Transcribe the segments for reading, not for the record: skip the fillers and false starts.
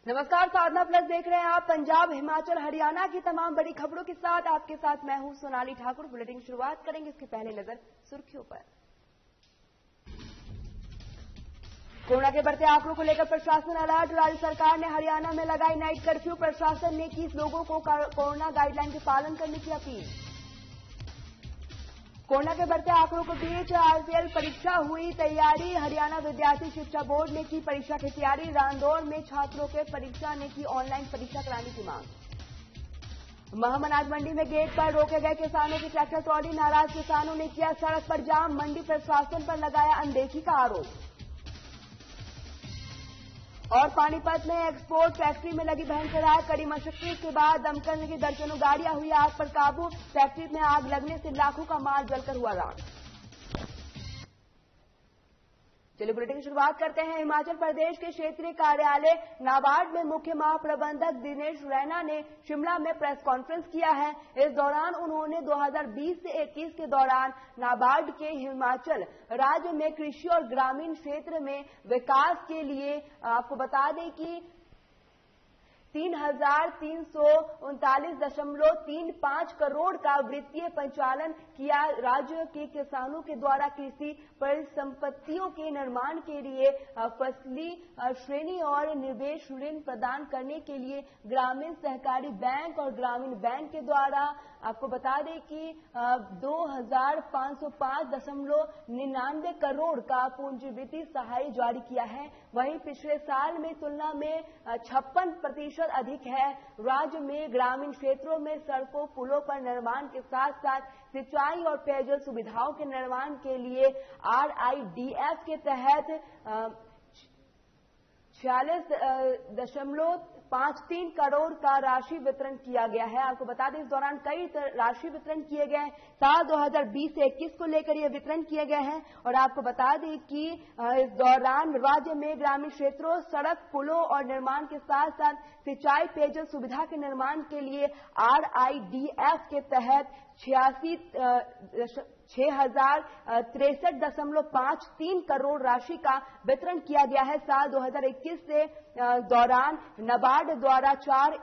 नमस्कार, साधना प्लस देख रहे हैं आप। पंजाब, हिमाचल, हरियाणा की तमाम बड़ी खबरों के साथ आपके साथ मैं हूं सोनाली ठाकुर। बुलेटिन की शुरुआत करेंगे, इसके पहले नजर सुर्खियों पर। कोरोना के बढ़ते आंकड़ों को लेकर प्रशासन अलर्ट। राज्य सरकार ने हरियाणा में लगाई नाइट कर्फ्यू। प्रशासन ने की लोगों को कोरोना गाइडलाइन के पालन करने की अपील। कोरोना के बढ़ते आंकड़ों के बीच आईपीएल परीक्षा हुई तैयारी। हरियाणा विद्यार्थी शिक्षा बोर्ड ने की परीक्षा की तैयारी। रांदौर में छात्रों के परीक्षा ने की ऑनलाइन परीक्षा कराने की मांग। महम अनाज मंडी में गेट पर रोके गए किसानों की ट्रैक्टर ट्रॉली। नाराज किसानों ने किया सड़क पर जाम। मंडी प्रशासन पर लगाया अनदेखी का आरोप। और पानीपत में एक्सपोर्ट फैक्ट्री में लगी भयंकर आग। कड़ी मशक्कत के बाद दमकल की दर्जनों गाड़ियां हुई आग पर काबू। फैक्ट्री में आग लगने से लाखों का माल जलकर हुआ राख। चलिए बुलेटिन की शुरुआत करते हैं। हिमाचल प्रदेश के क्षेत्रीय कार्यालय नाबार्ड में मुख्य महाप्रबंधक दिनेश रैना ने शिमला में प्रेस कॉन्फ्रेंस किया है। इस दौरान उन्होंने 2020 से 21 के दौरान नाबार्ड के हिमाचल राज्य में कृषि और ग्रामीण क्षेत्र में विकास के लिए आपको बता दें कि 3,339.35 करोड़ का वित्तीय संचालन किया। राज्य के किसानों के द्वारा कृषि परिसंपत्तियों के निर्माण के लिए फसली श्रेणी और निवेश ऋण प्रदान करने के लिए ग्रामीण सहकारी बैंक और ग्रामीण बैंक के द्वारा आपको बता दें कि 2,505.99 करोड़ का पूंजी वित्तीय सहायता जारी किया है। वहीं पिछले साल में तुलना में 56% अधिक है। राज्य में ग्रामीण क्षेत्रों में सड़कों, पुलों पर निर्माण के साथ साथ सिंचाई और पेयजल सुविधाओं के निर्माण के लिए RIDF के तहत 46.53 करोड़ का राशि वितरण किया गया है। आपको बता दें इस दौरान कई राशि वितरण किए गए हैं। साल 2020 से 21 को लेकर ये वितरण किए गए हैं। और आपको बता दें कि इस दौरान राज्य में ग्रामीण क्षेत्रों, सड़क, पुलों और निर्माण के साथ साथ सिंचाई, पेयजल सुविधा के निर्माण के लिए RIDF के तहत 6,063.53 करोड़ राशि का वितरण किया गया है। साल 2021 से दौरान नाबार्ड द्वारा 4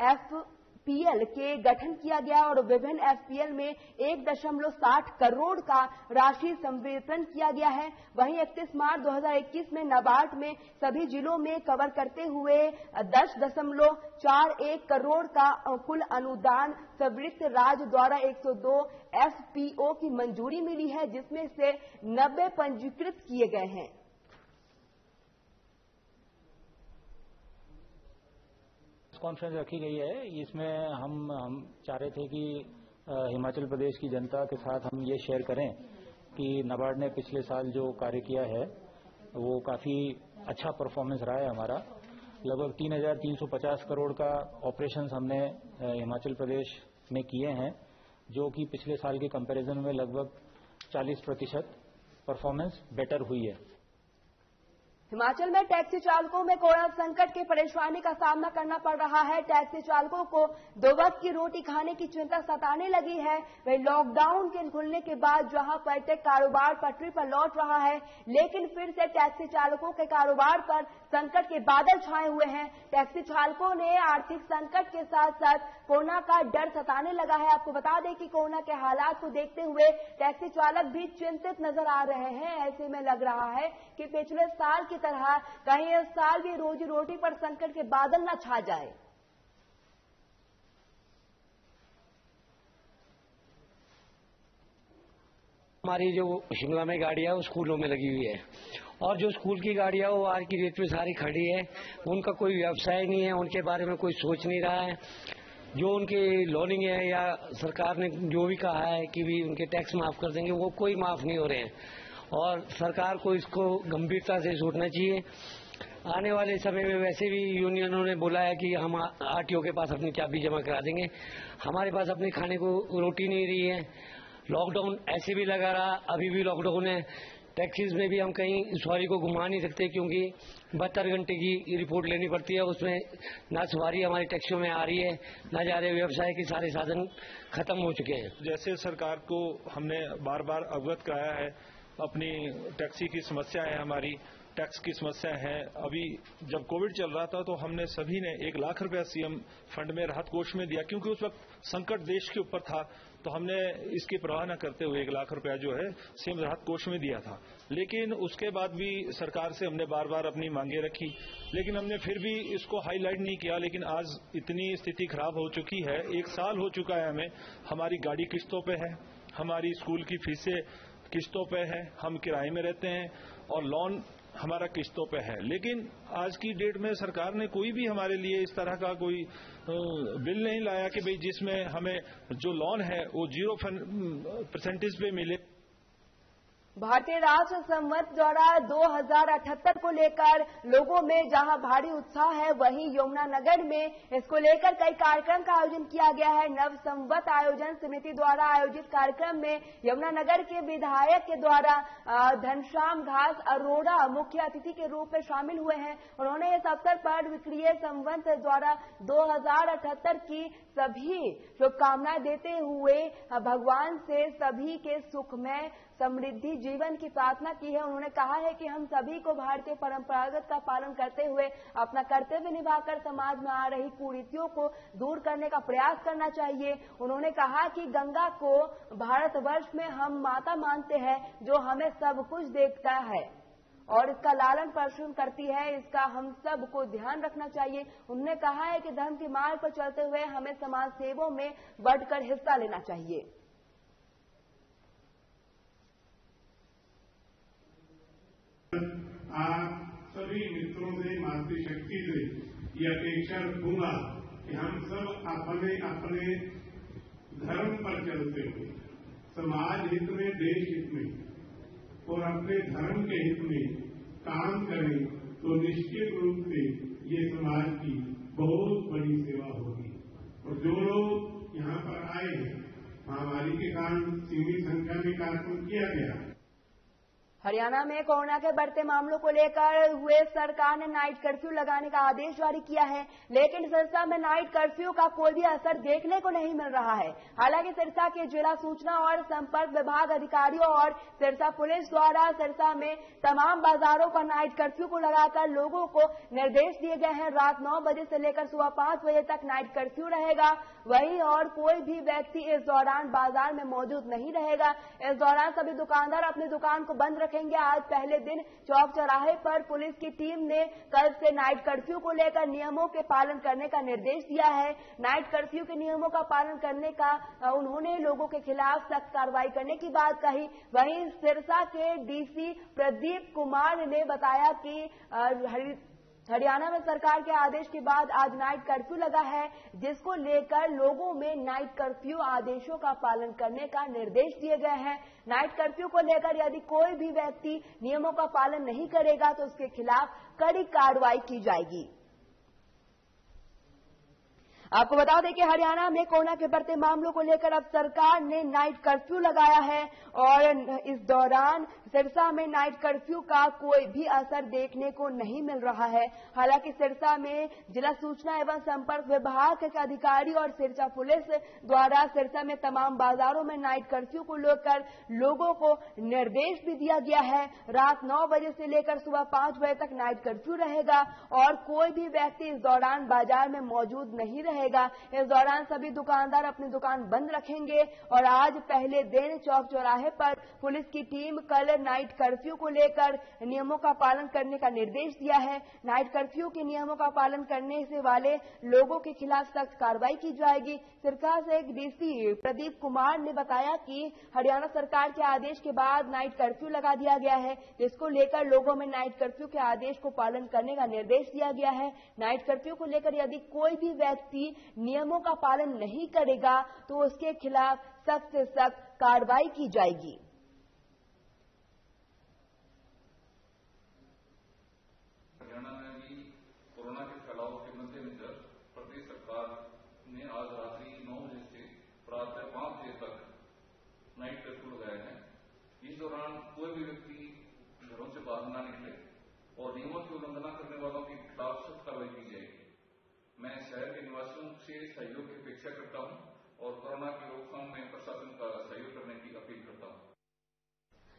FPL के गठन किया गया और विभिन्न FPL में 1.60 करोड़ का राशि संवितरण किया गया है। वहीं 31 मार्च 2021 में नाबार्ड में सभी जिलों में कवर करते हुए 10.41 करोड़ का कुल अनुदान संवृत्त राज्य द्वारा 102 FPO की मंजूरी मिली है, जिसमें से 90 पंजीकृत किए गए हैं। कॉन्फ्रेंस रखी गई है। इसमें हम चाह रहे थे कि हिमाचल प्रदेश की जनता के साथ हम ये शेयर करें कि नाबार्ड ने पिछले साल जो कार्य किया है वो काफ़ी अच्छा परफॉर्मेंस रहा है हमारा। लगभग 3,350 करोड़ का ऑपरेशंस हमने हिमाचल प्रदेश में किए हैं, जो कि पिछले साल के कंपैरिजन में लगभग 40% परफॉर्मेंस बेटर हुई है। हिमाचल में टैक्सी चालकों में कोरोना संकट की परेशानी का सामना करना पड़ रहा है। टैक्सी चालकों को 2 वक्त की रोटी खाने की चिंता सताने लगी है। वही लॉकडाउन के खुलने के बाद जहां पर्यटक कारोबार पटरी पर लौट रहा है, लेकिन फिर से टैक्सी चालकों के कारोबार पर संकट के बादल छाए हुए हैं। टैक्सी चालकों ने आर्थिक संकट के साथ साथ कोरोना का डर सताने लगा है। आपको बता दें कि कोरोना के हालात को देखते हुए टैक्सी चालक भी चिंतित नजर आ रहे हैं। ऐसे में लग रहा है कि पिछले साल की तरह कहीं इस साल भी रोजी रोटी पर संकट के बादल न छा जाए। हमारी जो शिमला में गाड़ियां है वो स्कूलों में लगी हुई है, और जो स्कूल की गाड़ियां वो आज की डेट में सारी खड़ी है। उनका कोई व्यवसाय नहीं है, उनके बारे में कोई सोच नहीं रहा है। जो उनके लोनिंग है या सरकार ने जो भी कहा है कि भी उनके टैक्स माफ कर देंगे, वो कोई माफ नहीं हो रहे हैं। और सरकार को इसको गंभीरता से सोचना चाहिए। आने वाले समय में वैसे भी यूनियनों ने बोला है कि हम RTO के पास अपनी चाबी जमा करा देंगे। हमारे पास अपने खाने को रोटी नहीं रही है। लॉकडाउन ऐसे भी लगा रहा, अभी भी लॉकडाउन है। टैक्सीज में भी हम कहीं सवारी को घुमा नहीं सकते, क्योंकि 72 घंटे की रिपोर्ट लेनी पड़ती है। उसमें ना सवारी हमारी टैक्सियों में आ रही है, ना जा रहे। व्यवसाय के सारे साधन खत्म हो चुके हैं। जैसे सरकार को हमने बार बार अवगत कराया है, अपनी टैक्सी की समस्या है हमारी, टैक्स की समस्या है। अभी जब कोविड चल रहा था तो हमने सभी ने 1 लाख रुपया सीएम फंड में राहत कोष में दिया, क्योंकि उस वक्त संकट देश के ऊपर था, तो हमने इसकी परवाह न करते हुए 1 लाख रुपया जो है सीएम राहत कोष में दिया था। लेकिन उसके बाद भी सरकार से हमने बार बार अपनी मांगे रखी, लेकिन हमने फिर भी इसको हाईलाइट नहीं किया। लेकिन आज इतनी स्थिति खराब हो चुकी है, 1 साल हो चुका है हमें, हमारी गाड़ी किस्तों पे है, हमारी स्कूल की फीसें किस्तों पे है, हम किराए में रहते हैं और लोन हमारा किस्तों पे है। लेकिन आज की डेट में सरकार ने कोई भी हमारे लिए इस तरह का कोई बिल नहीं लाया कि भाई जिसमें हमें जो लोन है वो 0% पे मिले। भारतीय राष्ट्र संवत द्वारा 2078 को लेकर लोगों में जहां भारी उत्साह है, वहीं यमुनानगर में इसको लेकर कई कार्यक्रम का आयोजन किया गया है। नव संवत आयोजन समिति द्वारा आयोजित कार्यक्रम में यमुनानगर के विधायक के द्वारा घनश्याम दास अरोड़ा मुख्य अतिथि के रूप में शामिल हुए हैं। उन्होंने इस अवसर पर विक्रिय संवत द्वारा 2078 की सभी शुभकामनाएं देते हुए भगवान से सभी के सुखमय समृद्धि जीवन की प्रार्थना की है। उन्होंने कहा है कि हम सभी को भारतीय परंपरागत का पालन करते हुए अपना कर्तव्य निभाकर समाज में आ रही कुरीतियों को दूर करने का प्रयास करना चाहिए। उन्होंने कहा कि गंगा को भारतवर्ष में हम माता मानते हैं, जो हमें सब कुछ देखता है और इसका लालन पोषण करती है, इसका हम सब को ध्यान रखना चाहिए। उन्होंने कहा है कि धर्म के मार्ग पर चलते हुए हमें समाज सेवा में बढ़कर हिस्सा लेना चाहिए। आप सभी मित्रों से, मातृशक्ति से ये अपेक्षा रखूंगा कि हम सब अपने अपने धर्म पर चलते हुए समाज हित में, देश हित में और अपने धर्म के हित में काम करें, तो निश्चित रूप से ये समाज की बहुत बड़ी सेवा होगी। और जो लोग यहाँ पर आए हैं, महामारी के कारण सीमित संख्या में कार्यक्रम किया गया। हरियाणा में कोरोना के बढ़ते मामलों को लेकर हुए सरकार ने नाइट कर्फ्यू लगाने का आदेश जारी किया है, लेकिन सिरसा में नाइट कर्फ्यू का कोई भी असर देखने को नहीं मिल रहा है। हालांकि सिरसा के जिला सूचना और संपर्क विभाग अधिकारियों और सिरसा पुलिस द्वारा सिरसा में तमाम बाजारों पर नाइट कर्फ्यू को लगाकर लोगों को निर्देश दिए गए हैं। रात 9 बजे से लेकर सुबह 5 बजे तक नाइट कर्फ्यू रहेगा। वहीं और कोई भी व्यक्ति इस दौरान बाजार में मौजूद नहीं रहेगा। इस दौरान सभी दुकानदार अपनी दुकान को बंद रखेंगे। आज पहले दिन चौक चौराहे पर पुलिस की टीम ने कल से नाइट कर्फ्यू को लेकर नियमों के पालन करने का निर्देश दिया है। नाइट कर्फ्यू के नियमों का पालन करने का उन्होंने लोगों के खिलाफ सख्त कार्रवाई करने की बात कही। वहीं सिरसा के डीसी प्रदीप कुमार ने बताया कि हरियाणा में सरकार के आदेश के बाद आज नाइट कर्फ्यू लगा है, जिसको लेकर लोगों में नाइट कर्फ्यू आदेशों का पालन करने का निर्देश दिए गए हैं। नाइट कर्फ्यू को लेकर यदि कोई भी व्यक्ति नियमों का पालन नहीं करेगा तो उसके खिलाफ कड़ी कार्रवाई की जाएगी। आपको बता दें कि हरियाणा में कोरोना के बढ़ते मामलों को लेकर अब सरकार ने नाइट कर्फ्यू लगाया है और इस दौरान सिरसा में नाइट कर्फ्यू का कोई भी असर देखने को नहीं मिल रहा है। हालांकि सिरसा में जिला सूचना एवं संपर्क विभाग के अधिकारी और सिरसा पुलिस द्वारा सिरसा में तमाम बाजारों में नाइट कर्फ्यू को लेकर लोगों को निर्देश भी दिया गया है। रात 9 बजे से लेकर सुबह 5 बजे तक नाइट कर्फ्यू रहेगा और कोई भी व्यक्ति इस दौरान बाजार में मौजूद नहीं रहेगा। इस दौरान सभी दुकानदार अपनी दुकान बंद रखेंगे और आज पहले दिन चौक चौराहे पर पुलिस की टीम कल नाइट कर्फ्यू को लेकर नियमों का पालन करने का निर्देश दिया है। नाइट कर्फ्यू के नियमों का पालन करने से वाले लोगों के खिलाफ सख्त कार्रवाई की जाएगी। सिरसा से एक डीसी प्रदीप कुमार ने बताया कि हरियाणा सरकार के आदेश के बाद नाइट कर्फ्यू लगा दिया गया है, जिसको लेकर लोगों में नाइट कर्फ्यू के आदेश को पालन करने का निर्देश दिया गया है। नाइट कर्फ्यू को लेकर यदि कोई भी व्यक्ति नियमों का पालन नहीं करेगा तो उसके खिलाफ सख्त से सख्त कार्रवाई की जाएगी। हरियाणा में भी कोरोना के फैलाव के मद्देनजर प्रदेश सरकार ने आज रात्रि 9 बजे से प्रातः 5 बजे तक नाइट कर्फ्यू लगाया है। इस दौरान कोई भी व्यक्ति घरों से बाहर न निकले और नियमों की उल्लंघना करने वालों के खिलाफ सख्त कार्रवाई की जाएगी। मैं शहर के निवासियों से सहयोग की अपेक्षा करता हूं और कोरोना की रोकथाम में प्रशासन का सहयोग करने की अपील करता हूं।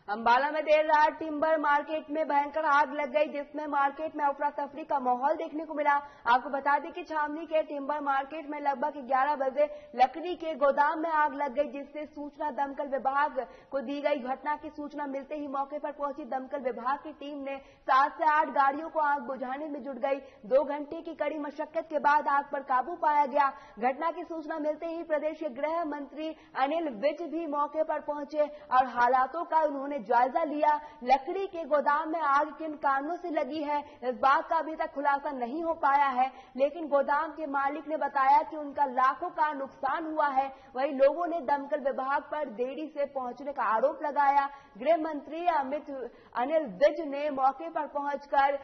अंबाला में देर रात टिम्बर मार्केट में भयंकर आग लग गई, जिसमें मार्केट में अफरा तफरी का माहौल देखने को मिला। आपको बता दें कि छावनी के टिम्बर मार्केट में लगभग 11 बजे लकड़ी के गोदाम में आग लग गई, जिससे सूचना दमकल विभाग को दी गई। घटना की सूचना मिलते ही मौके पर पहुंची दमकल विभाग की टीम ने 7 से 8 गाड़ियों को आग बुझाने में जुट गई। 2 घंटे की कड़ी मशक्कत के बाद आग पर काबू पाया गया। घटना की सूचना मिलते ही प्रदेश के गृह मंत्री अनिल विज भी मौके पर पहुंचे और हालातों का उन्होंने जायजा लिया। लकड़ी के गोदाम में आग किन कारणों से लगी है, इस बात का अभी तक खुलासा नहीं हो पाया है, लेकिन गोदाम के मालिक ने बताया कि उनका लाखों का नुकसान हुआ है। वहीं लोगों ने दमकल विभाग पर देरी से पहुंचने का आरोप लगाया। गृह मंत्री अनिल विज ने मौके पर पहुंचकर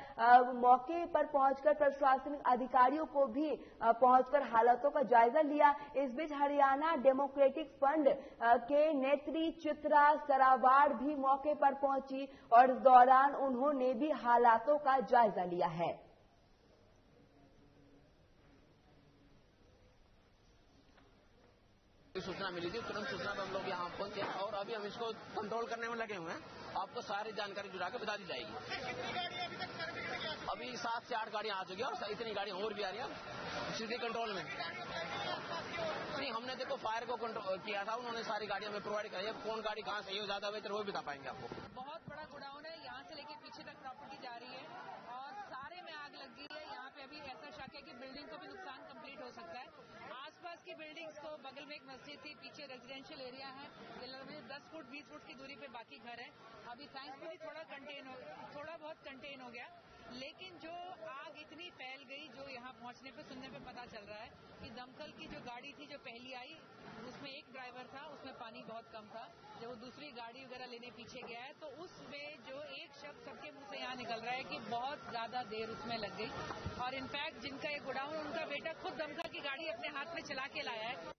प्रशासनिक अधिकारियों को भी पहुंचकर हालातों का जायजा लिया। इस बीच हरियाणा डेमोक्रेटिक फ्रंट के नेत्री चित्रा सरावाड़ भी मौके पर पहुंची और इस दौरान उन्होंने भी हालातों का जायजा लिया है। सूचना मिली थी, तुरंत सूचना पर हम लोग यहाँ पहुंचे और अभी हम इसको कंट्रोल करने में लगे हुए हैं। आपको सारी जानकारी जुड़ा के बता दी जाएगी। अभी 7 से 8 गाड़ियां आ चुकी है और इतनी गाड़ियां और भी आ रही है सिटी कंट्रोल में। नहीं, हमने देखो फायर को कंट्रोल किया था, उन्होंने सारी गाड़ियां में प्रोवाइड कराई है। कौन गाड़ी कहाँ सही हो ज्यादा बेहतर वो बता पाएंगे आपको। बहुत बड़ा गोडाउन है, यहाँ से लेके पीछे तक प्रॉपर्टी जा रही है और सारे में आग लग गई है। यहाँ पे अभी ऐसा शक है कि बिल्डिंग को भी नुकसान कंप्लीट हो सकता है। आसपास की बिल्डिंग्स को, बगल में एक मस्जिद थी, पीछे रेजिडेंशियल एरिया है, 10 फुट 20 फुट की दूरी पे बाकी घर है। अभी थैंक्सफुली थोड़ा बहुत कंटेन हो गया, लेकिन जो आग इतनी फैल गई, जो यहाँ पहुंचने पे सुनने पे पता चल रहा है कि दमकल की जो गाड़ी थी जो पहली आई उसमें एक ड्राइवर था, उसमें पानी बहुत कम था। जब वो दूसरी गाड़ी वगैरह लेने पीछे गया है तो उसमें जो एक शब्द सबके मुंह से यहाँ निकल रहा है कि बहुत ज्यादा देर उसमें लग गई। और इनफैक्ट जिनका ये गोडाउन, उनका बेटा खुद दमकल की गाड़ी अपने हाथ में चला के लाया है।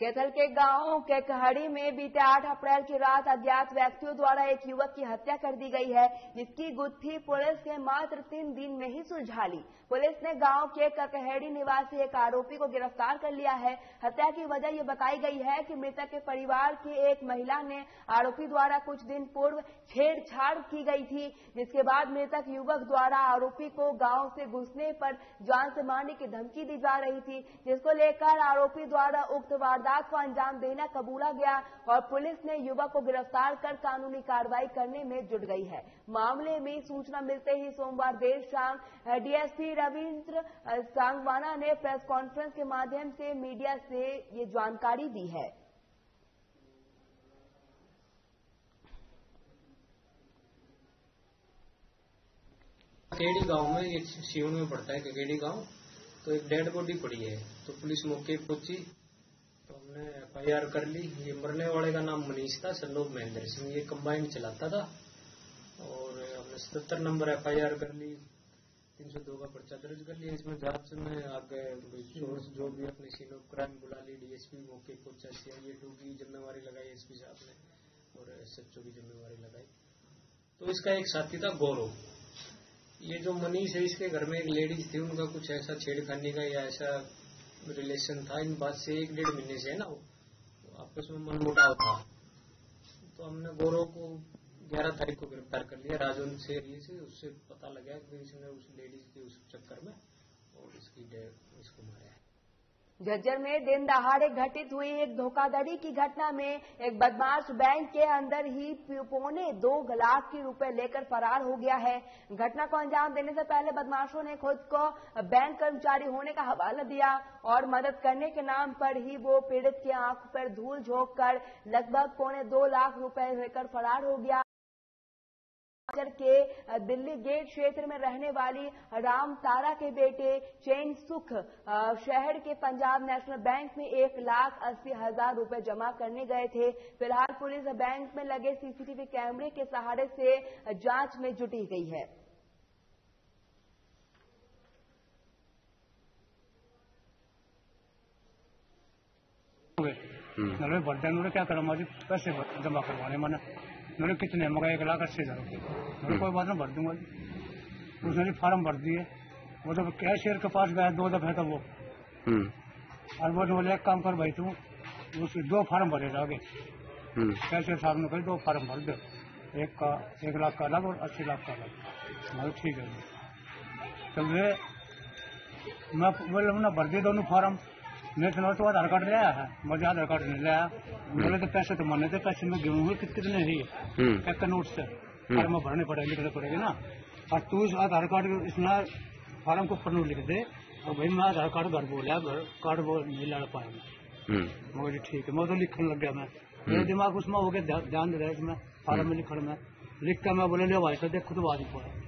कैथल के गांव केकहड़ी में बीते 8 अप्रैल की रात अज्ञात व्यक्तियों द्वारा एक युवक की हत्या कर दी गई है, जिसकी गुत्थी पुलिस ने मात्र 3 दिन में ही सुलझा ली। पुलिस ने गांव के केकहड़ी निवासी एक आरोपी को गिरफ्तार कर लिया है। हत्या की वजह ये बताई गई है कि मृतक के परिवार की एक महिला ने आरोपी द्वारा कुछ दिन पूर्व छेड़छाड़ की गई थी, जिसके बाद मृतक युवक द्वारा आरोपी को गांव से घुसने पर जान से मारने की धमकी दी जा रही थी, जिसको लेकर आरोपी द्वारा उक्त वारदात को अंजाम देना कबूला गया और पुलिस ने युवक को गिरफ्तार कर कानूनी कार्रवाई करने में जुट गई है। मामले में सूचना मिलते ही सोमवार देर शाम डीएसपी रविंद्र सांगवाना ने प्रेस कॉन्फ्रेंस के माध्यम से मीडिया से ये जानकारी दी है। केडी गांव में, एक सिवन में पड़ता है केडी गांव, तो एक डेड बॉडी पड़ी है, तो पुलिस मौके पहुंची तो हमने एफआईआर कर ली। ये मरने वाले का नाम मनीष था, सन्नोब महेंद्र सिंह, ये कंबाइन चलाता था और हमने 77 नंबर एफआईआर कर ली, 302 का पर्चा दर्ज कर लिया। इसमें जांच में आगे सोर्स जो भी अपने सीन ऑफ क्राइम बुला ली, डीएसपी मौके पहुंचा, CIA2 की जिम्मेवारी लगाई एसपी साहब ने और SHO की जिम्मेवारी लगाई। तो इसका एक साथी था गौरव। ये जो मनीष है, इसके घर में एक लेडीज थी, उनका कुछ ऐसा छेड़खानी का या ऐसा रिलेशन था। इन बात से 1-1.5 महीने से ना आपस में मनमुटाव था। तो हमने गौरव को 11 तारीख को गिरफ्तार कर लिया राजवंश एरिया से। उससे पता लगा कि इसने उस लेडीज के उस चक्कर में और इसको मारा है। झज्जर में दिन दहाड़े घटित हुई एक धोखाधड़ी की घटना में एक बदमाश बैंक के अंदर ही 2.25 लाख की रुपए लेकर फरार हो गया है। घटना को अंजाम देने से पहले बदमाशों ने खुद को बैंक कर्मचारी होने का हवाला दिया और मदद करने के नाम पर ही वो पीड़ित की आंख पर धूल झोंक कर लगभग 2.25 लाख रुपए लेकर फरार हो गया। के दिल्ली गेट क्षेत्र में रहने वाली राम तारा के बेटे चैन सुख शहर के पंजाब नेशनल बैंक में 1,80,000 रुपए जमा करने गए थे। फिलहाल पुलिस बैंक में लगे सीसीटीवी कैमरे के सहारे से जांच में जुटी गई है। उन्होंने क्या करा, मुझे पैसे जमा करवाने मैंने मैंने कितने मगा 1,80,000 रुपये, मैंने कोई बात ना भर दूंगा। उसने फार्म भर दिए, वो तो कैशियर के पास गया 2 दफे था वो, और वो बोले एक काम कर भाई तू उसके 2 फार्म भरे आगे, कैशियर साहब ने कही 2 फार्म भर दो, एक का 1 लाख का अलग और 80 लाख का अलग। मैं ठीक है चल रहे, मैं बोले ना भर दिए दोनों फार्म। नेशनल तो आधार कार्ड ले आया है, मुझे आधार कार्ड नहीं लाया। बोले तो पैसे तो मरने थे, पैसे में गेहूँ हुए कितने ही एक नोट से फार्म भरने पड़ेगा, लिखने पड़ेगा ना। और तू इस आधार कार्ड इसमें फार्म को ऊपर नोट लिख दे, और भाई मैं आधार कार्ड घर बोला, घर कार्ड वो नहीं ला पाया। मुझे ठीक है, मैं तो लिखने लग गया। मैं मेरा दिमाग उसमें हो गया, ध्यान दे रहा है इसमें फार्म में लिखने में। लिख कर मैं बोले ले भाई साहब देखो तो बात ही पड़ा।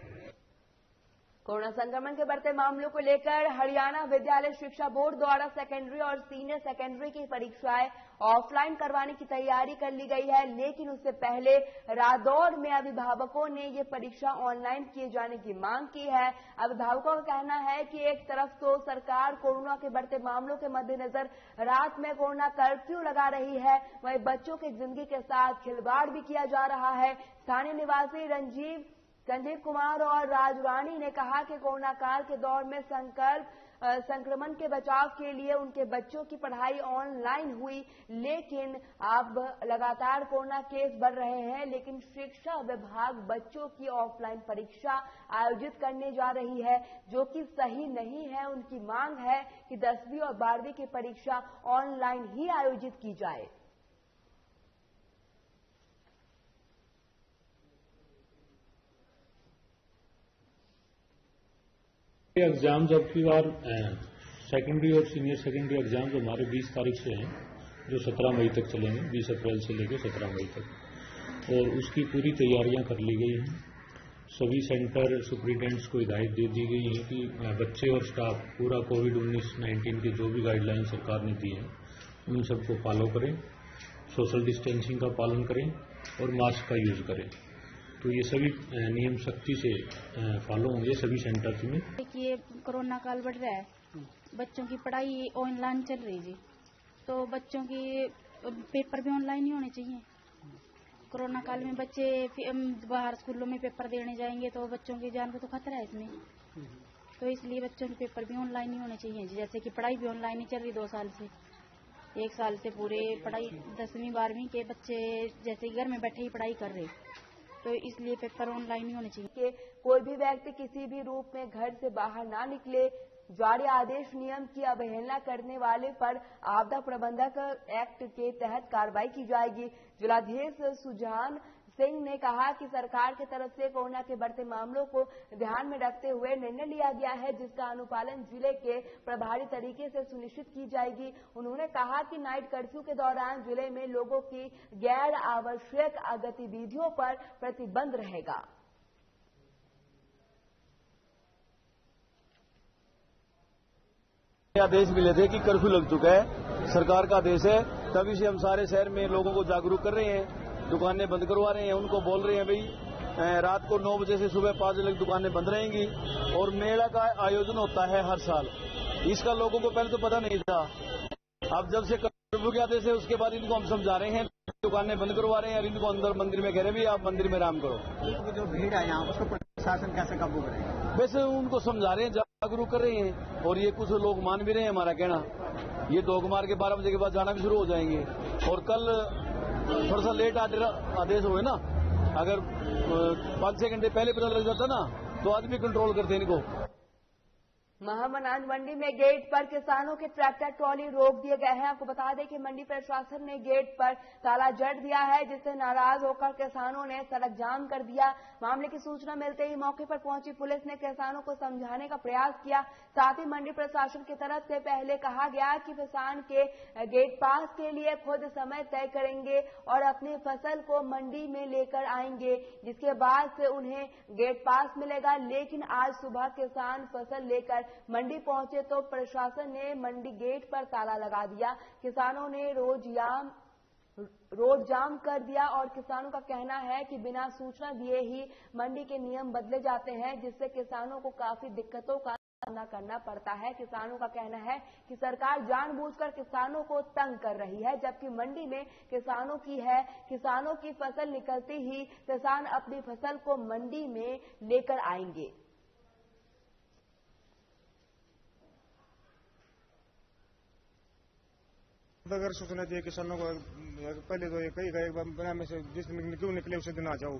कोरोना संक्रमण के बढ़ते मामलों को लेकर हरियाणा विद्यालय शिक्षा बोर्ड द्वारा सेकेंडरी और सीनियर सेकेंडरी की परीक्षाएं ऑफलाइन करवाने की तैयारी कर ली गई है, लेकिन उससे पहले रादौर में अभिभावकों ने ये परीक्षा ऑनलाइन किए जाने की मांग की है। अभिभावकों का कहना है कि एक तरफ तो सरकार कोरोना के बढ़ते मामलों के मद्देनजर रात में कोरोना कर्फ्यू लगा रही है, वहीं बच्चों की जिंदगी के साथ खिलवाड़ भी किया जा रहा है। स्थानीय निवासी संजीव कुमार और राजरानी ने कहा कि कोरोना काल के दौर में संक्रमण के बचाव के लिए उनके बच्चों की पढ़ाई ऑनलाइन हुई, लेकिन अब लगातार कोरोना केस बढ़ रहे हैं, लेकिन शिक्षा विभाग बच्चों की ऑफलाइन परीक्षा आयोजित करने जा रही है, जो कि सही नहीं है। उनकी मांग है कि 10वीं और 12वीं की परीक्षा ऑनलाइन ही आयोजित की जाए। एग्जाम जब की बार सेकेंडरी और सीनियर सेकेंडरी एग्जाम जो हमारे 20 तारीख से हैं, जो 17 मई तक चलेंगे, 20 अप्रैल से लेकर 17 मई तक, और उसकी पूरी तैयारियां कर ली गई हैं। सभी सेंटर सुपरिटेंडेंट्स को हिदायत दे दी गई है कि बच्चे और स्टाफ पूरा कोविड-19 की जो भी गाइडलाइन सरकार ने दी है उन सबको फॉलो करें, सोशल डिस्टेंसिंग का पालन करें और मास्क का यूज करें। तो ये सभी नियम सख्ती से फॉलो होंगे सभी सेंटर्स में। देखिए कोरोना काल बढ़ रहा है, बच्चों की पढ़ाई ऑनलाइन चल रही है, तो बच्चों की पेपर भी ऑनलाइन ही होने चाहिए। कोरोना काल में बच्चे बाहर स्कूलों में पेपर देने जाएंगे तो बच्चों की जान को तो खतरा है इसमें, तो इसलिए बच्चों के पेपर भी ऑनलाइन ही होने चाहिए। जैसे कि पढ़ाई भी ऑनलाइन ही चल रही 2 साल से, 1 साल से पूरे पढ़ाई 10वीं 12वीं के बच्चे जैसे घर में बैठे ही पढ़ाई कर रहे, तो इसलिए पेपर ऑनलाइन ही होने चाहिए। कि कोई भी व्यक्ति किसी भी रूप में घर से बाहर ना निकले, जारी आदेश नियम की अवहेलना करने वाले पर आपदा प्रबंधक एक्ट के तहत कार्रवाई की जाएगी। जिलाधीश सुजान सिंह ने कहा कि सरकार की तरफ से कोरोना के बढ़ते मामलों को ध्यान में रखते हुए निर्णय लिया गया है, जिसका अनुपालन जिले के प्रभावी तरीके से सुनिश्चित की जाएगी। उन्होंने कहा कि नाइट कर्फ्यू के दौरान जिले में लोगों की गैर आवश्यक गतिविधियों पर प्रतिबंध रहेगा। आदेश मिले थे कि कर्फ्यू लग चुका है, सरकार का आदेश है, तभी से हम सारे शहर में लोगों को जागरूक कर रहे हैं, दुकानें बंद करवा रहे हैं, उनको बोल रहे हैं भाई रात को 9 बजे से सुबह 5 बजे तक दुकानें बंद रहेंगी। और मेला का आयोजन होता है हर साल, इसका लोगों को पहले तो पता नहीं था। अब जब से कर्फ्यू के आदेश है उसके बाद इनको हम समझा रहे हैं, दुकानें बंद करवा रहे हैं और इनको अंदर मंदिर में कह रहे हैं भी आप मंदिर में आराम करो। जो भीड़ है यहाँ उसको प्रशासन कैसे काबू करेगा? वैसे उनको समझा रहे हैं, जागरूक कर रहे हैं, और ये कुछ लोग मान भी रहे हैं हमारा कहना। ये दोगमार के 12 बजे के बाद जाना भी शुरू हो जाएंगे। और कल थोड़ा सा लेट आदेश हुए ना, अगर 5-6 घंटे पहले पता लग जाता ना तो आदमी कंट्रोल करते इनको। महामनान मंडी में गेट पर किसानों के ट्रैक्टर ट्रॉली रोक दिए गए हैं। आपको बता दें कि मंडी प्रशासन ने गेट पर ताला जड़ दिया है, जिससे नाराज होकर किसानों ने सड़क जाम कर दिया। मामले की सूचना मिलते ही मौके पर पहुंची पुलिस ने किसानों को समझाने का प्रयास किया। साथ ही मंडी प्रशासन की तरफ से पहले कहा गया कि किसान के गेट पास के लिए खुद समय तय करेंगे और अपनी फसल को मंडी में लेकर आएंगे, जिसके बाद से उन्हें गेट पास मिलेगा। लेकिन आज सुबह किसान फसल लेकर मंडी पहुंचे तो प्रशासन ने मंडी गेट पर ताला लगा दिया। किसानों ने रोड जाम कर दिया और किसानों का कहना है कि बिना सूचना दिए ही मंडी के नियम बदले जाते हैं, जिससे किसानों को काफी दिक्कतों का सामना करना पड़ता है। किसानों का कहना है कि सरकार जानबूझकर किसानों को तंग कर रही है, जबकि मंडी में किसानों की है। किसानों की फसल निकलती ही किसान अपनी फसल को मंडी में लेकर आएंगे। अगर सूचना दी किसानों को पहले तो कई बिना मैसेज जिस दिन क्यों निकले उसी दिन आ जाओ,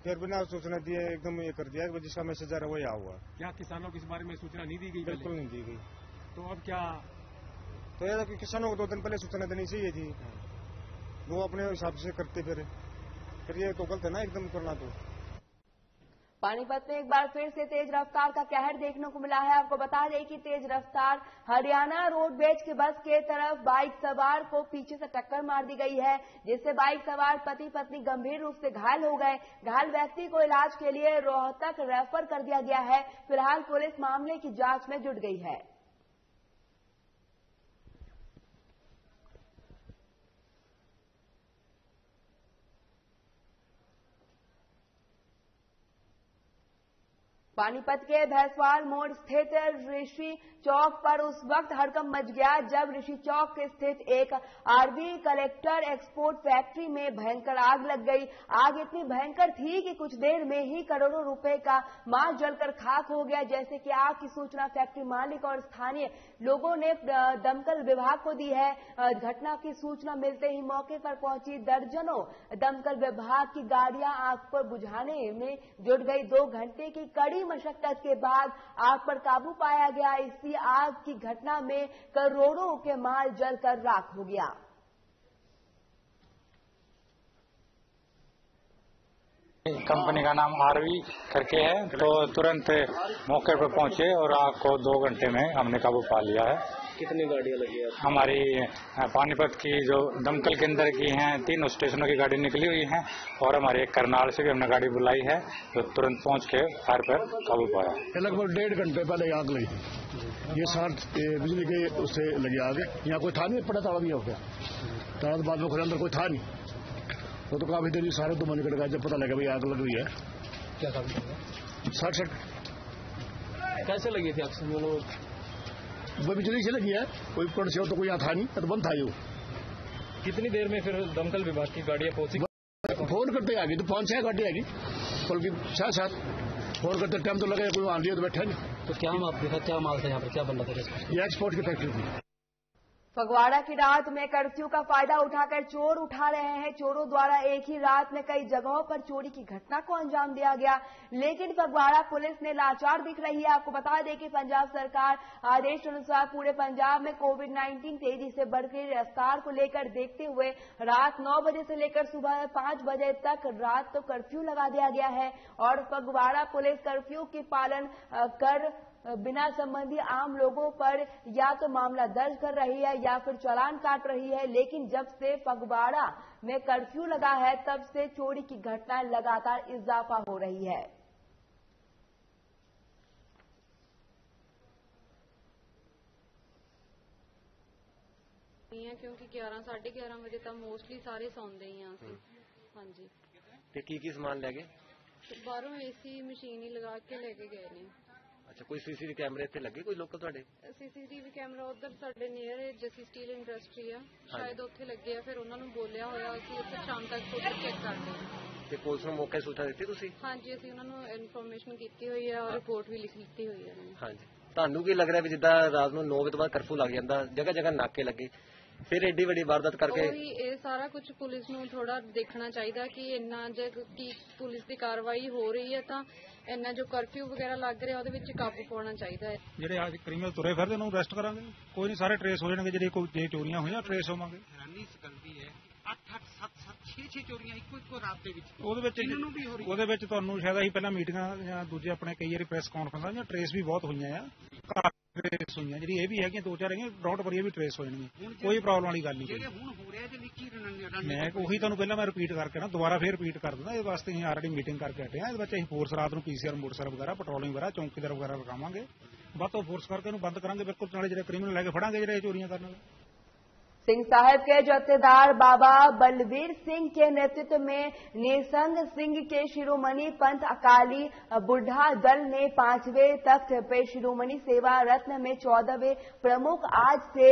फिर बिना सूचना दिए एकदम ये कर दिया जिसका मैसेज आ रहा है वही आ हुआ। क्या किसानों को इस बारे में सूचना नहीं दी गई? बिल्कुल नहीं दी गई। तो अब क्या? तो यह कि किसानों को 2 दिन पहले सूचना देनी चाहिए थी, वो अपने हिसाब से करते फिर ये तो गलत है ना एकदम करना। तो पानीपत में एक बार फिर से तेज रफ्तार का कहर देखने को मिला है। आपको बता दें कि तेज रफ्तार हरियाणा रोडवेज की बस के तरफ बाइक सवार को पीछे से टक्कर मार दी गई है, जिससे बाइक सवार पति पत्नी गंभीर रूप से घायल हो गए। घायल व्यक्ति को इलाज के लिए रोहतक रेफर कर दिया गया है। फिलहाल पुलिस मामले की जांच में जुट गई है। पानीपत के भैंसवाल मोड़ स्थित ऋषि चौक पर उस वक्त हड़कंप मच गया जब ऋषि चौक स्थित एक आरबी कलेक्टर एक्सपोर्ट फैक्ट्री में भयंकर आग लग गई। आग इतनी भयंकर थी कि कुछ देर में ही करोड़ों रुपए का माल जलकर खाक हो गया। जैसे कि आग की सूचना फैक्ट्री मालिक और स्थानीय लोगों ने दमकल विभाग को दी है। घटना की सूचना मिलते ही मौके पर पहुंची दर्जनों दमकल विभाग की गाड़ियां आग पर बुझाने में जुट गई। 2 घंटे की कड़ी मशक्कत के बाद आग पर काबू पाया गया। इसी आग की घटना में करोड़ों के माल जलकर राख हो गया। कंपनी का नाम आरवी करके है, तो तुरंत मौके पर पहुंचे और आग को 2 घंटे में हमने काबू पा लिया है। कितनी गाड़ियां लगी है? हमारी पानीपत की जो दमकल के अंदर की हैं 3 स्टेशनों की गाड़ी निकली हुई है और हमारे एक करनाल से भी हमने गाड़ी बुलाई है, तो तुरंत पहुंच के फायर पर काबू पाया। लगभग 1.5 घंटे पहले आग लगी थी। ये साथ बिजली के उससे लगी आग। यहाँ कोई था नहीं, पड़ा ताला भी हो गया, ताला बाद में खुले, अंदर कोई था नहीं। वो तो काफी देर सारे तो मन कट गया जब पता लगा भाई आग लग रही है। क्या था? Short circuit. कैसे लगी थी आग? वो बिजली से लगी है, कोई उपकरण से हो तो कोई यहाँ था नहीं, तो बंद था ये। कितनी देर में फिर दमकल विभाग की गाड़ियां पहुंची? फोन करते आ गई तो 5-6 गाड़ी आ गई, बल्कि 6-7 फोन करते टाइम तो लगे, कोई वहां लिए तो बैठा नहीं। तो क्या आपके साथ क्या माल था यहाँ पर, क्या बन रहा था? ये एक्सपोर्ट की फैक्ट्री थी। फगवाड़ा की रात में कर्फ्यू का फायदा उठाकर चोर उठा रहे हैं। चोरों द्वारा एक ही रात में कई जगहों पर चोरी की घटना को अंजाम दिया गया, लेकिन फगवाड़ा पुलिस ने लाचार दिख रही है। आपको बता दें कि पंजाब सरकार आदेश अनुसार पूरे पंजाब में कोविड-19 तेजी से बढ़ रही रफ्तार को लेकर देखते हुए रात 9 बजे से लेकर सुबह 5 बजे तक रात तो कर्फ्यू लगा दिया गया है और फगवाड़ा पुलिस कर्फ्यू की पालन कर बिना संबंधी आम लोगों पर या तो मामला दर्ज कर रही है या फिर चालान काट रही है। लेकिन जब से फगवाड़ा में कर्फ्यू लगा है तब से चोरी की घटनाएं लगातार इजाफा हो रही है। क्योंकि 11 साढ़े 11 बजे तक मोस्टली सारे सौंदे ही हैं ਅਸੀਂ। ਹਾਂਜੀ ਤੇ ਕੀ ਸਮਾਨ ਲੈ ਗਏ? ਬਾਹਰੋਂ ਏਸੀ ਮਸ਼ੀਨ ਹੀ ਲਗਾ ਕੇ ਲੈ ਕੇ ਗਏ ਨੇ। अच्छा, कोई सीसीटीवी कैमरे ਇੱਥੇ ਲੱਗੇ ਕੋਈ ਲੋਕਲ ਤੁਹਾਡੇ? सीसीटीवी ਕੈਮਰਾ ਉਧਰ ਸਾਡੇ ਨੀਅਰ ਜੱਸੀ ਸਟੀਲ ਇੰਡਸਟਰੀ ਆ, ਸ਼ਾਇਦ ਉੱਥੇ ਲੱਗੇ ਆ। ਫਿਰ ਉਹਨਾਂ ਨੂੰ ਬੋਲਿਆ ਹੋਇਆ ਅਸੀਂ ਉੱਥੇ ਸ਼ਾਮ ਤੱਕ ਉੱਧਰ ਚੈੱਕ ਕਰਦੇ ਹਾਂ। ਤੇ ਪੁਲਿਸ ਨੂੰ ਮੌਕੇ ਸੂਚਨਾ ਦਿੱਤੀ ਤੁਸੀਂ? ਹਾਂਜੀ, ਅਸੀਂ ਉਹਨਾਂ ਨੂੰ ਇਨਫੋਰਮੇਸ਼ਨ ਕੀਤੀ ਹੋਈ ਆ ਔਰ ਰਿਪੋਰਟ ਵੀ ਲਿਖ ਦਿੱਤੀ ਹੋਈ ਹੈ। ਹਾਂਜੀ, ਤੁਹਾਨੂੰ ਕੀ ਲੱਗ ਰਿਹਾ ਵੀ ਜਿੱਦਾਂ ਰਾਤ ਨੂੰ 9 ਵਜੇ ਤੋਂ ਬਾਅਦ ਕਰਫਿਊ ਲੱਗ ਜਾਂਦਾ, ਜਗ੍ਹਾ ਜਗ੍ਹਾ ਨਾਕੇ ਲੱਗੇ, ਫਿਰ ਏਡੀ ਵੱਡੀ ਵਾਰਦਾਤ ਕਰਕੇ? ਉਹੀ ਇਹ ਸਾਰਾ ਕੁਝ ਪੁਲਿਸ ਨੂੰ ਥੋੜਾ ਦੇਖਣਾ ਚਾਹੀਦਾ ਕਿ ਇੰਨਾ ਜੇ ਕੀ ਪੁਲਿਸ ਦੀ ਕਾਰਵਾਈ ਹੋ ਰਹੀ ਹੈ ਤਾਂ ਇੰਨਾ ਜੋ ਕਰਫਿਊ ਵਗੈਰਾ ਲੱਗ ਰਿਹਾ ਉਹਦੇ ਵਿੱਚ ਕਾਬੂ ਪਾਉਣਾ ਚਾਹੀਦਾ ਹੈ। ਜਿਹੜੇ ਅੱਜ ਕ੍ਰਿਮੀਨਲ ਤੁਰੇ ਫਿਰਦੇ ਉਹਨੂੰ ਅਰੈਸਟ ਕਰਾਂਗੇ, ਕੋਈ ਨਹੀਂ ਸਾਰੇ ਟਰੇਸ ਹੋ ਜਾਣਗੇ। ਜਿਹੜੇ ਕੋਈ ਜੇ ਚੋਰੀਆਂ ਹੋਈਆਂ ਟਰੇਸ ਹੋਵਾਂਗੇ। ਹੈਰਾਨੀ ਇਸ ਗੱਲ ਦੀ ਹੈ 8-8 7-7 6-6 ਚੋਰੀਆਂ ਇੱਕੋ ਰਾਤ ਦੇ ਵਿੱਚ ਉਹਦੇ ਵਿੱਚ ਤੁਹਾਨੂੰ ਸ਼ਾਇਦ ਅਸੀਂ ਪਹਿਲਾਂ ਮੀਟਿੰਗਾਂ ਜਾਂ ਦੂਜੇ ਆਪਣੇ ਕਈ ਵਾਰੀ ਪ੍ਰੈਸ ਕਾਨਫਰੰਸਾਂ ਜਾਂ ਟਰੇਸ ਵੀ ਬਹੁਤ ਹੋਈਆਂ ਆ, ਟਰੇਸ ਹੋਈਆਂ। ਜਿਹੜੀ ਇਹ ਵੀ ਹੈਗੀਆਂ 2-4 ਹੈਗੀਆਂ ਡਾਊਟ ਭਰੀਆਂ ਵੀ ਟਰੇਸ ਹੋ ਜਾਣਗੀਆਂ, ਕੋਈ ਪ੍ਰੋਬਲਮ ਵਾਲੀ ਗੱਲ ਨਹੀਂ। ਹੁਣ ਹੋ ਰਿਹਾ ਤੇ ਨਿੱਕੀ ਮੈਂ ਉਹੀ ਤੁਹਾਨੂੰ ਪਹਿਲਾਂ ਮੈਂ ਰਿਪੀਟ ਕਰਕੇ ਨਾ ਦੁਬਾਰਾ ਫੇਰ ਰਿਪੀਟ ਕਰ ਦਿੰਦਾ। ਇਹ ਵਾਸਤੇ ਅਸੀਂ ਆਲਰੇਡੀ ਮੀਟਿੰਗ ਕਰਕੇ ਹਟੇ ਆ। ਇਹਦੇ ਵਿੱਚ ਅਸੀਂ ਫੋਰਸ ਰਾਤ ਨੂੰ ਪੀਸੀਆਰ ਮੋਟਰਸਾਈਕਲ ਵਗੈਰਾ ਪੈਟਰੋਲਿੰਗ ਵਗੈਰਾ ਚੌਂਕੀਦਾਰ ਵਗੈਰਾ ਲਗਾਵਾਂਗੇ, ਵੱਧ ਤੋਂ ਫੋਰਸ ਕਰਕੇ ਇਹਨੂੰ ਬੰਦ ਕਰਾਂਗੇ ਬਿਲਕੁਲ। ਨਾਲੇ ਜਿਹੜੇ ਕ੍ਰਿਮੀਨਲ ਲੈ ਕੇ ਫੜਾਂਗੇ ਜਿਹੜੇ ਚੋਰੀਆਂ ਕਰਨ ਵਾਲੇ। सिंह साहिब के जत्थेदार बाबा बलवीर सिंह के नेतृत्व में निसंग सिंह के शिरोमणि पंथ अकाली बुढ़ा दल ने 5वें तख्त पे शिरोमणि सेवा रत्न में 14वें प्रमुख आज से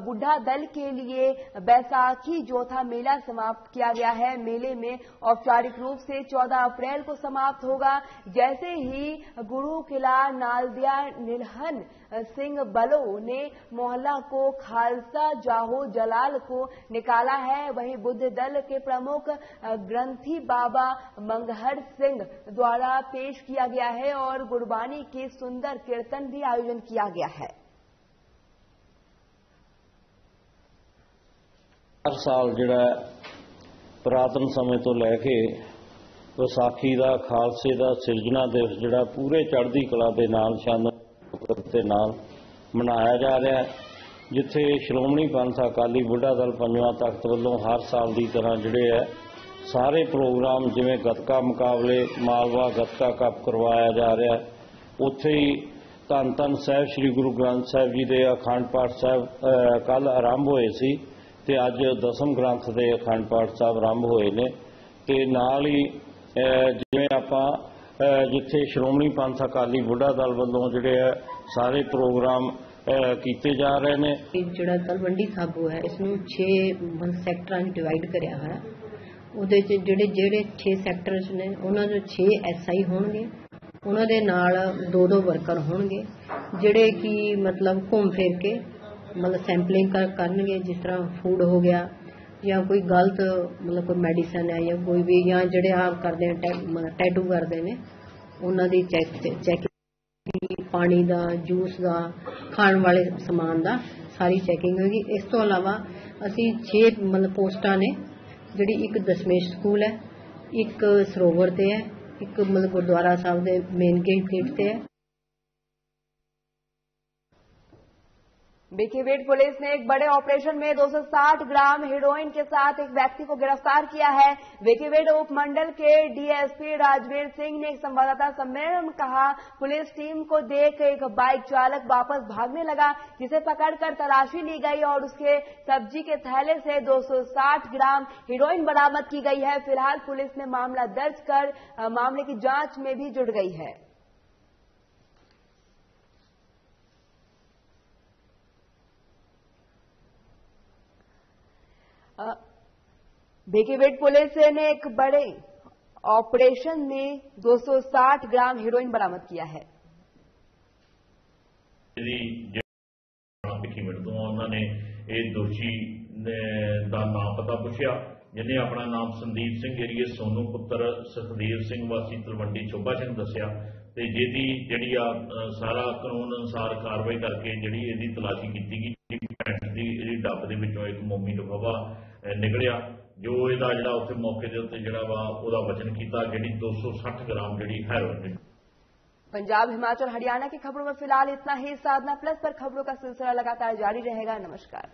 बुढ़ा दल के लिए बैसाखी जोथा मेला समाप्त किया गया है। मेले में औपचारिक रूप से 14 अप्रैल को समाप्त होगा। जैसे ही गुरु किला नालदिया निलहन सिंह बलो ने मोहल्ला को खालसा जाहो जलाल को निकाला है। वहीं बुद्ध दल के प्रमुख ग्रंथी बाबा मंगहर सिंह द्वारा पेश किया गया है और गुरबानी के सुंदर कीर्तन भी आयोजन किया गया है। हर साल जिहड़ा पुरातन समय तो लैके विसाखी का खालसे का सिरजना दिवस जिहड़ा पूरे चढ़दी कला के नाल शानदार ते नाल मनाया जा रहा है, जिथे श्रोमणी पंथ अकाली बुढ़ा दल पंजवां तख्त वालों हर साल की तरह जिहड़े है सारे प्रोग्राम जिवें गतका मुकाबले मालवा गतका कप करवाया जा रहा है। उत्थे ही धन धन साहिब श्री गुरु ग्रंथ साहिब जी के अखंड पाठ साहिब कल आरंभ होए सी ते अज दसम ग्रंथ के अखंड पाठ साहब आरंभ होए ने ते नाल ही जिवें आपां जिथे श्रोमणी पंथ अकाली बुढ़ा दल वालों जिहड़े सारे प्रोग्राम कीते जा रहे ने। जिहड़ा तलवंडी साबो है इसनूं 6 सैक्टरां में डिवाइड करिया होया। उहदे च जिहड़े 6 सैक्टर्स ने उहनां चों 6 SI होणगे, उहनां दे नाल 2-2 वर्कर होणगे जिहड़े कि मतलब घूम फिर के मतलब सैंपलिंग करनगे, जिस तरह फूड हो गया या कोई गलत मतलब कोई मेडिसिन है या कोई भी या जिहड़े आप करते हैं टैटू करते हैं उन्हां दी चैकिंग पानी का जूस का खाण वाले समान का सारी चैकिंग होगी। इस तो अलावा असी 6 मतलब पोस्टां ने जिहड़ी एक दशमेश स्कूल है, एक सरोवर ते है, एक मतलब गुरुद्वारा साहब के मेन गेट ते है। बीकेवेट पुलिस ने एक बड़े ऑपरेशन में 260 ग्राम हेरोइन के साथ एक व्यक्ति को गिरफ्तार किया है। बीकेवेट उपमंडल के डीएसपी राजवीर सिंह ने एक संवाददाता सम्मेलन में कहा, पुलिस टीम को देख एक बाइक चालक वापस भागने लगा, जिसे पकड़कर तलाशी ली गई और उसके सब्जी के थैले से 260 ग्राम हेरोइन बरामद की गई है। फिलहाल पुलिस ने मामला दर्ज कर मामले की जांच में भी जुट गई है। बीकेवेट पुलिस ने एक बड़े ऑपरेशन में 260 ग्राम हेरोइन बरामद किया है। बीकेवेट तो उन्होंने एक दोषी का नाम पता पूछा, जिन्हें अपना नाम संदीप सिंह एरिए सोनू पुत्र सुखदेव सिंह वासी तलवंडी चोबा सिंह दसिया ते जिहदी जिहड़ी सारा कानून अनुसार कार्रवाई करके जिहड़ी इहदी तलाशी कीती गई। पैंट दी डब्ब दे विचों एक मोमी लिफाफा निकलिया जो इहदा जिहड़ा उत्थे मौके दे उत्ते जिहड़ा वा उहदा वजन कीता जिहड़ी 260 ग्राम जिहड़ी हेरोइन। पंजाब, हिमाचल, हरियाणा की खबरों में फिलहाल इतना ही। साधना प्लस पर खबरों का सिलसिला लगातार जारी रहेगा। नमस्कार।